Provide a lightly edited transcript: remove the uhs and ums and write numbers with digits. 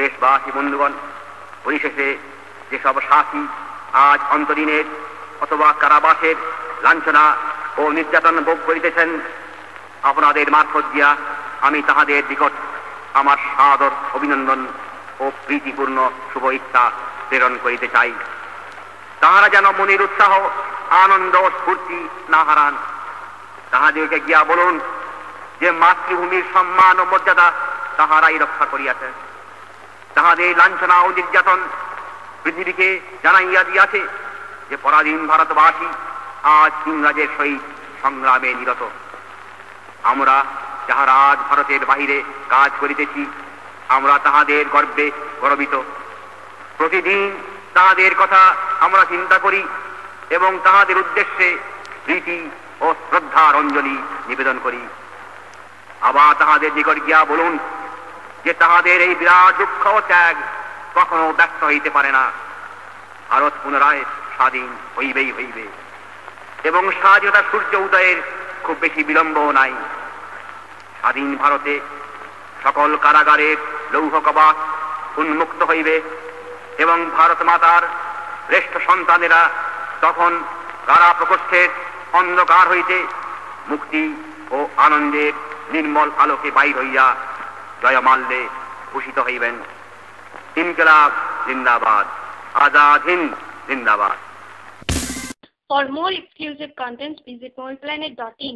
দেশবাসী বন্ধুগণ, পরিশেষে যেসব সাথী আজ অন্তরীণের অথবা কারাবাসের লাঞ্ছনা ও নির্যাতন ভোগ করিতেছেন, আপনাদের মারফত দিয়া আমি তাহাদের নিকট আমার সাদর অভিনন্দন ও প্রীতিপূর্ণ শুভ ইচ্ছা প্রেরণ করিতে চাই। তাহারা যেন মনের উৎসাহ, আনন্দ ও স্ফূর্তি না হারান। তাহাদেরকে গিয়া বলুন যে মাতৃভূমির সম্মান ও মর্যাদা তাহারাই রক্ষা করিয়াছেন। তাহাদের লাঞ্ছনা ও নির্যাতন পৃথিবীকে জানাইয়া দিয়াছে যে পরাধীন ভারতবাসী আজ ইংরাজের সহিত সংগ্রামে নিরত। আমরা যাহারা আজ ভারতের বাহিরে কাজ করিতেছি, আমরা তাহাদের গর্বে গর্বিত। প্রতিদিন তাহাদের কথা আমরা চিন্তা করি এবং তাহাদের উদ্দেশ্যে প্রীতি ও শ্রদ্ধার অঞ্জলি নিবেদন করি। আবার তাহাদের নিকট গিয়া বলুন যে তাহাদের এই বিরাট দুঃখ ও ত্যাগ কখনো ব্যর্থ হইতে পারে না। ভারত পুনরায় স্বাধীন হইবেই হইবে এবং স্বাধীনতা সূর্য উদয়ের খুব বেশি বিলম্বও নাই। স্বাধীন ভারতে সকল কারাগারের লৌহ কবাট উন্মুক্ত হইবে এবং ভারত মাতার শ্রেষ্ঠ সন্তানেরা তখন কারা প্রকোষ্ঠের অন্ধকার হইতে মুক্তি ও আনন্দের নির্মল আলোকে বাইর হইয়া জয়মাল্যে ভূষিত হইবেন। ইনকিলাব জিন্দাবাদ, আজাদ হিন্দ জিন্দাবাদ। For more exclusive contents, visit noisplanet.in.